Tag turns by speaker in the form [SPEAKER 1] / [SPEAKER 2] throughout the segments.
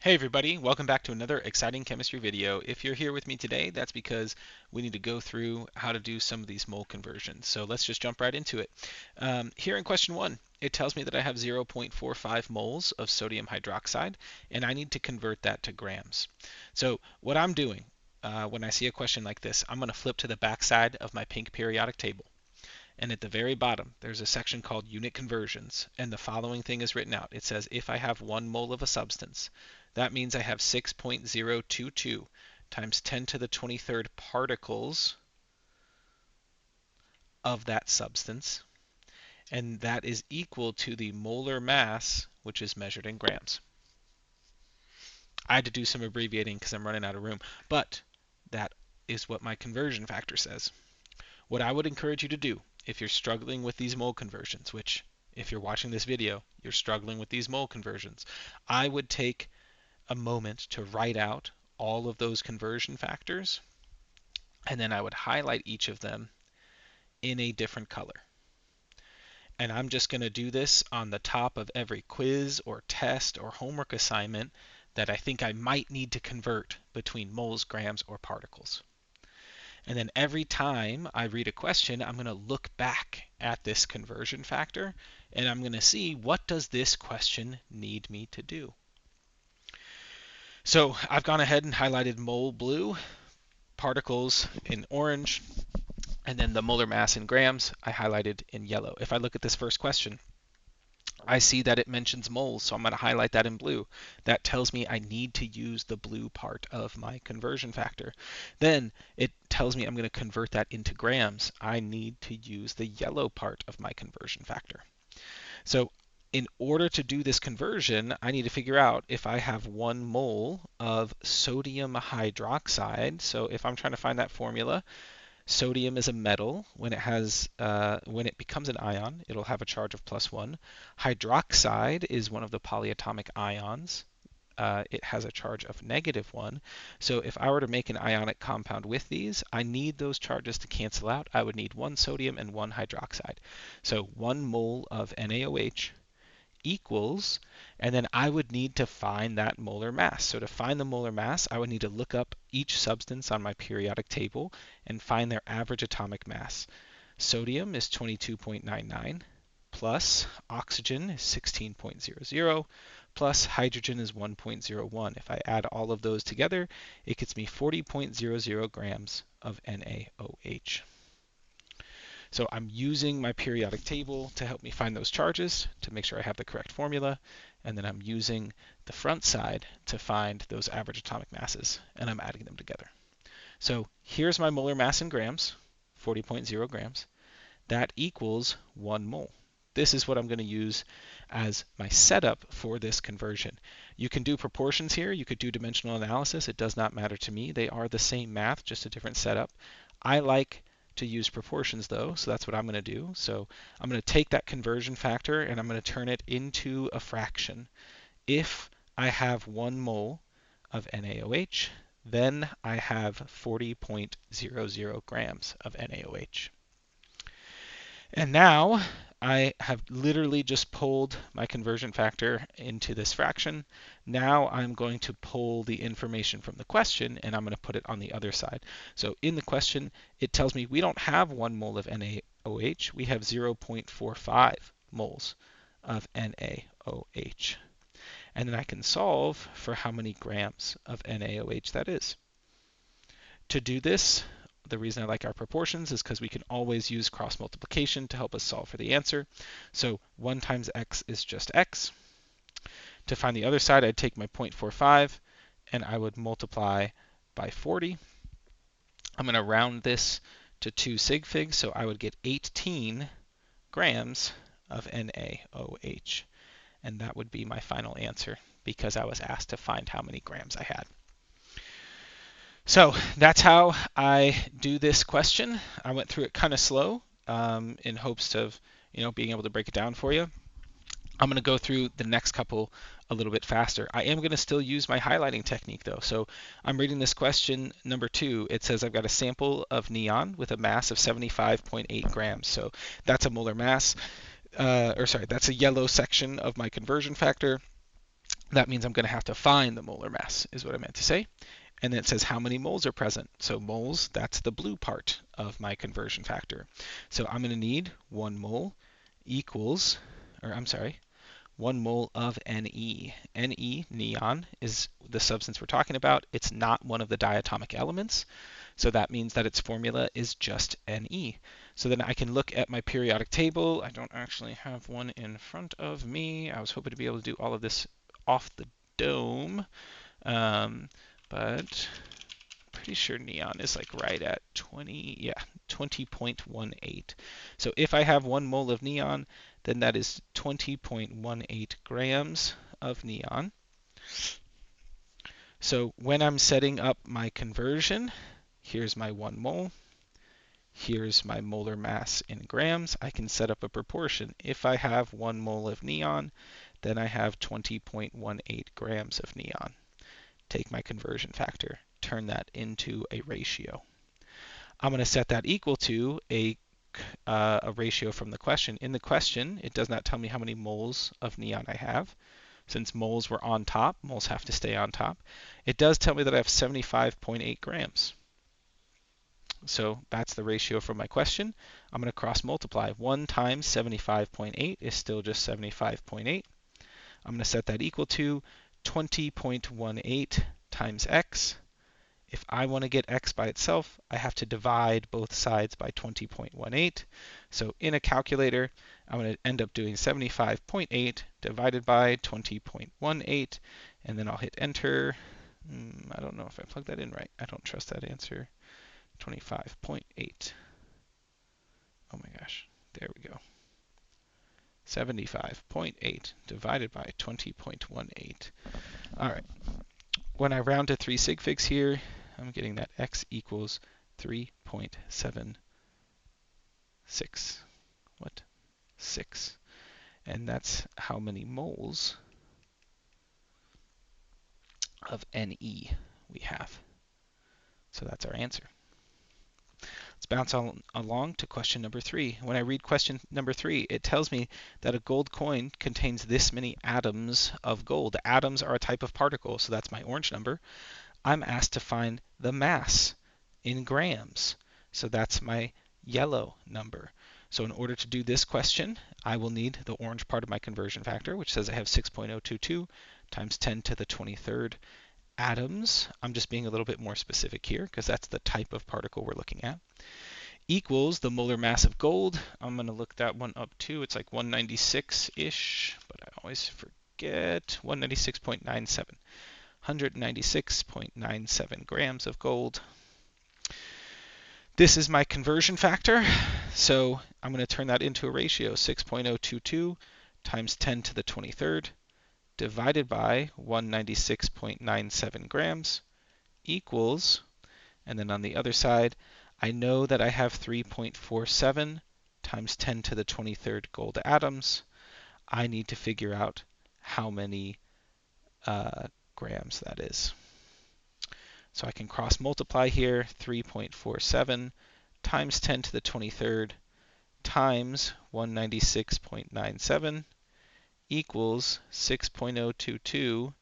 [SPEAKER 1] Hey everybody, welcome back to another exciting chemistry video. If you're here with me today, that's because we need to go through how to do some of these mole conversions. So let's just jump right into it. Here in question 1, it tells me that I have 0.45 moles of sodium hydroxide, and I need to convert that to grams. So what I'm doing when I see a question like this, I'm going to flip to the back side of my pink periodic table. And at the very bottom, there's a section called Unit Conversions, and the following thing is written out. It says if I have 1 mole of a substance, that means I have 6.022 times 10 to the 23rd particles of that substance, and that is equal to the molar mass, which is measured in grams. I had to do some abbreviating because I'm running out of room, but that is what my conversion factor says. What I would encourage you to do if you're struggling with these mole conversions, which if you're watching this video, you're struggling with these mole conversions, I would take a moment to write out all of those conversion factors, and then I would highlight each of them in a different color. And I'm just going to do this on the top of every quiz or test or homework assignment that I think I might need to convert between moles, grams, or particles. And then every time I read a question, I'm going to look back at this conversion factor, and I'm going to see what does this question need me to do. So I've gone ahead and highlighted mole blue, particles in orange, and then the molar mass in grams I highlighted in yellow. If I look at this first question, I see that it mentions moles, so I'm going to highlight that in blue. That tells me I need to use the blue part of my conversion factor. Then it tells me I'm going to convert that into grams. I need to use the yellow part of my conversion factor. So in order to do this conversion, I need to figure out if I have 1 mole of sodium hydroxide. So if I'm trying to find that formula, sodium is a metal. When it becomes an ion, it'll have a charge of +1. Hydroxide is one of the polyatomic ions. It has a charge of -1. So if I were to make an ionic compound with these, I need those charges to cancel out. I would need 1 sodium and 1 hydroxide. So 1 mole of NaOH equals, and then I would need to find that molar mass. So to find the molar mass, I would need to look up each substance on my periodic table and find their average atomic mass. Sodium is 22.99, plus oxygen is 16.00, plus hydrogen is 1.01. If I add all of those together, it gets me 40.00 grams of NaOH. So I'm using my periodic table to help me find those charges to make sure I have the correct formula, and then I'm using the front side to find those average atomic masses, and I'm adding them together. So here's my molar mass in grams, 40.0 grams. That equals 1 mole. This is what I'm going to use as my setup for this conversion. You can do proportions here. You could do dimensional analysis. It does not matter to me. They are the same math, just a different setup. I like to use proportions though, so that's what I'm going to do. So I'm going to take that conversion factor and I'm going to turn it into a fraction. If I have 1 mole of NaOH, then I have 40.00 grams of NaOH. And now I have literally just pulled my conversion factor into this fraction. Now I'm going to pull the information from the question and I'm going to put it on the other side. So in the question, it tells me we don't have 1 mole of NaOH. We have 0.45 moles of NaOH. And then I can solve for how many grams of NaOH that is. To do this, the reason I like our proportions is because we can always use cross multiplication to help us solve for the answer. So 1 times x is just x. To find the other side, I'd take my 0.45 and I would multiply by 40. I'm going to round this to 2 sig figs, so I would get 18 grams of NaOH. And that would be my final answer because I was asked to find how many grams I had. So that's how I do this question. I went through it kind of slow in hopes of being able to break it down for you. I'm going to go through the next couple a little bit faster. I am going to still use my highlighting technique though. So I'm reading this question number 2. It says I've got a sample of neon with a mass of 75.8 grams. So that's a molar mass, that's a yellow section of my conversion factor. That means I'm going to have to find the molar mass, is what I meant to say. And then it says how many moles are present. So moles, that's the blue part of my conversion factor. So I'm going to need 1 mole equals, or I'm sorry, 1 mole of Ne. Ne, neon, is the substance we're talking about. It's not one of the diatomic elements. So that means that its formula is just Ne. So then I can look at my periodic table. I don't actually have one in front of me. I was hoping to be able to do all of this off the dome. But pretty sure neon is like right at 20.18. So if I have 1 mole of neon, then that is 20.18 grams of neon. So when I'm setting up my conversion, here's my 1 mole. Here's my molar mass in grams. I can set up a proportion. If I have 1 mole of neon, then I have 20.18 grams of neon. Take my conversion factor, turn that into a ratio. I'm going to set that equal to a ratio from the question. In the question, it does not tell me how many moles of neon I have. Since moles were on top, moles have to stay on top. It does tell me that I have 75.8 grams. So that's the ratio from my question. I'm going to cross multiply. 1 times 75.8 is still just 75.8. I'm going to set that equal to 20.18 times x. If I want to get x by itself, I have to divide both sides by 20.18. So in a calculator, I'm going to end up doing 75.8 divided by 20.18, and then I'll hit enter. I don't know if I plugged that in right. I don't trust that answer. 25.8. Oh my gosh, there we go. 75.8 divided by 20.18. All right. When I round to 3 sig figs here, I'm getting that x equals 3.76. What? 6. And that's how many moles of Ne we have. So that's our answer. Let's bounce on along to question number 3. When I read question number 3, it tells me that a gold coin contains this many atoms of gold. Atoms are a type of particle, so that's my orange number. I'm asked to find the mass in grams, so that's my yellow number. So in order to do this question, I will need the orange part of my conversion factor, which says I have 6.022 times 10 to the 23rd atoms. I'm just being a little bit more specific here because that's the type of particle we're looking at. Equals the molar mass of gold. I'm going to look that one up too. It's like 196-ish, but I always forget. 196.97. 196.97 grams of gold. This is my conversion factor, so I'm going to turn that into a ratio. 6.022 times 10 to the 23rd divided by 196.97 grams equals, and then on the other side, I know that I have 3.47 times 10 to the 23rd gold atoms. I need to figure out how many grams that is. So I can cross multiply here. 3.47 times 10 to the 23rd times 196.97 equals 6.022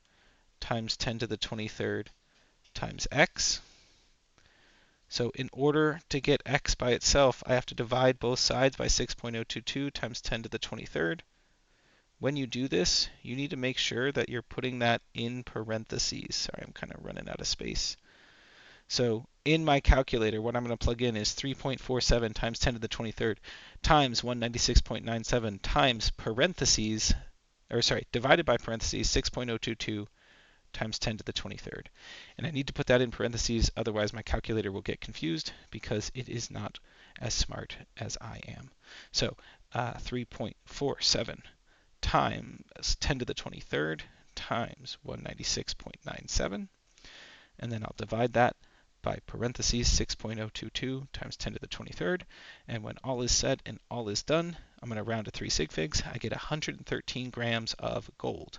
[SPEAKER 1] times 10 to the 23rd times x. So in order to get x by itself, I have to divide both sides by 6.022 times 10 to the 23rd. When you do this, you need to make sure that you're putting that in parentheses. Sorry, I'm kind of running out of space. So in my calculator, what I'm going to plug in is 3.47 times 10 to the 23rd times 196.97 times parentheses, or sorry, divided by parentheses 6.022 times 10 to the 23rd. And I need to put that in parentheses, otherwise my calculator will get confused because it is not as smart as I am. So 3.47 times 10 to the 23rd times 196.97, and then I'll divide that by parentheses 6.022 times 10 to the 23rd, and when all is said and all is done, I'm going to round to 3 sig figs. I get 113 grams of gold,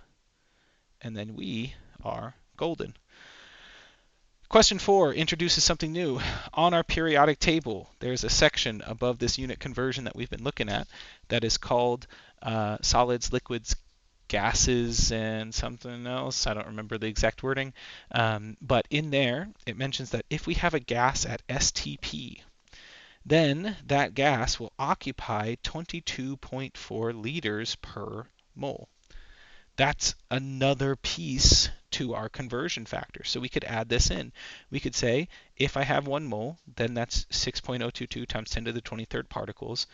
[SPEAKER 1] and then we are golden. Question 4 introduces something new. On our periodic table, there's a section above this unit conversion that we've been looking at that is called solids, liquids, gases and something else. I don't remember the exact wording. But in there, it mentions that if we have a gas at STP, then that gas will occupy 22.4 liters per mole. That's another piece to our conversion factor. So we could add this in. We could say if I have 1 mole, then that's 6.022 times 10 to the 23rd particles.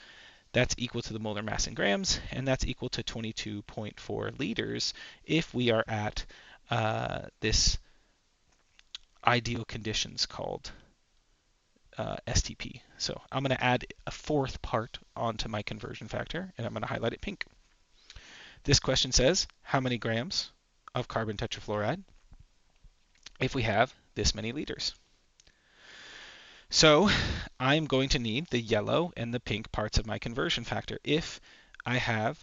[SPEAKER 1] That's equal to the molar mass in grams, and that's equal to 22.4 liters if we are at this ideal conditions called STP. So I'm going to add a 4th part onto my conversion factor, and I'm going to highlight it pink. This question says, how many grams of carbon tetrafluoride if we have this many liters? So I'm going to need the yellow and the pink parts of my conversion factor. If I have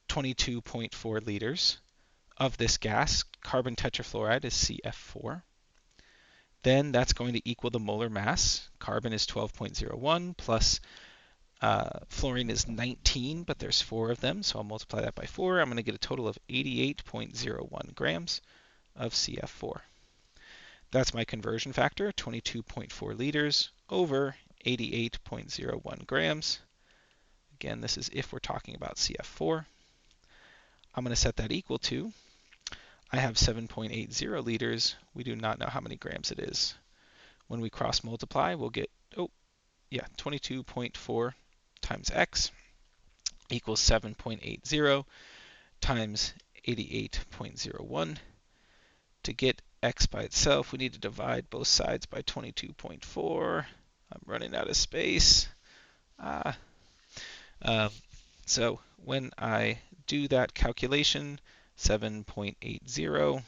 [SPEAKER 1] 22.4 liters of this gas, carbon tetrafluoride is CF4, then that's going to equal the molar mass. Carbon is 12.01 plus fluorine is 19, but there's 4 of them, so I'll multiply that by 4. I'm going to get a total of 88.01 grams of CF4. That's my conversion factor, 22.4 liters over 88.01 grams. Again, this is if we're talking about CF4. I'm going to set that equal to, I have 7.80 liters. We do not know how many grams it is. When we cross multiply, we'll get, 22.4 times x equals 7.80 times 88.01. To get x by itself, we need to divide both sides by 22.4. I'm running out of space. So when I do that calculation, 7.80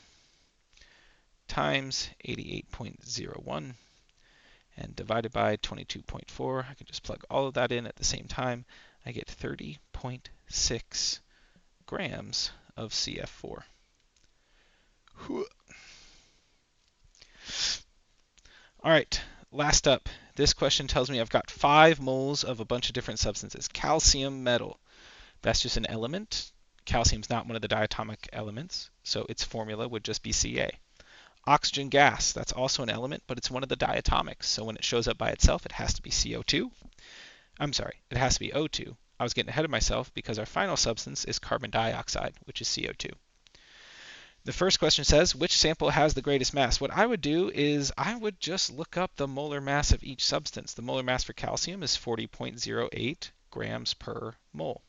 [SPEAKER 1] times 88.01 and divided by 22.4, I can just plug all of that in at the same time. I get 30.6 grams of CF4. All right, last up. This question tells me I've got 5 moles of a bunch of different substances. Calcium metal. That's just an element. Calcium's not one of the diatomic elements, so its formula would just be Ca. Oxygen gas, that's also an element, but it's one of the diatomics, so when it shows up by itself, it has to be CO2. I'm sorry, it has to be O2. I was getting ahead of myself because our final substance is carbon dioxide, which is CO2. The first question says, which sample has the greatest mass? What I would do is I would just look up the molar mass of each substance. The molar mass for calcium is 40.08 grams per mole.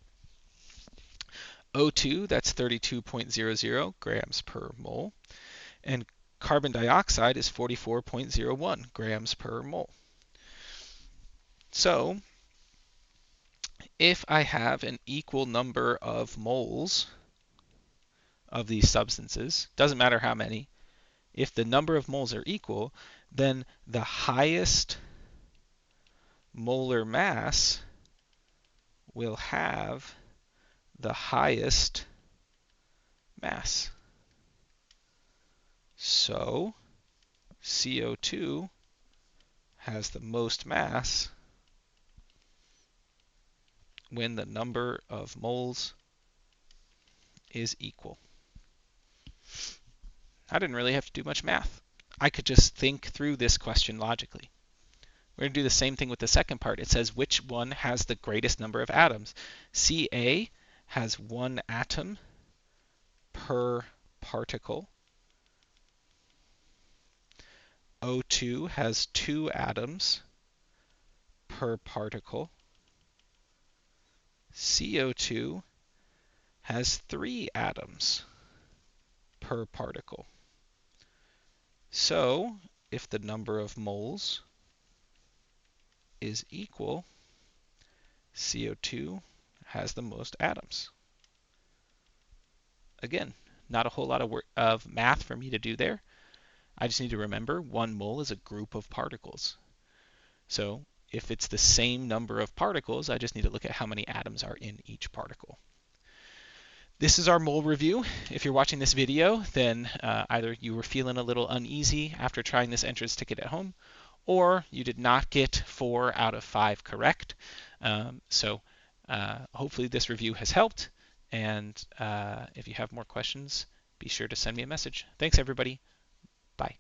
[SPEAKER 1] O2, that's 32.00 grams per mole. And carbon dioxide is 44.01 grams per mole. So if I have an equal number of moles of these substances, doesn't matter how many, if the number of moles are equal, then the highest molar mass will have the highest mass. So CO2 has the most mass when the number of moles is equal. I didn't really have to do much math. I could just think through this question logically. We're going to do the same thing with the second part. It says which one has the greatest number of atoms. Ca has 1 atom per particle. O2 has 2 atoms per particle. CO2 has 3 atoms per particle. So if the number of moles is equal, CO2 has the most atoms. Again, not a whole lot of math for me to do there. I just need to remember 1 mole is a group of particles. So if it's the same number of particles, I just need to look at how many atoms are in each particle. This is our mole review. If you're watching this video, then either you were feeling a little uneasy after trying this entrance ticket at home, or you did not get 4 out of 5 correct. So hopefully this review has helped, And if you have more questions, be sure to send me a message. Thanks, everybody. Bye.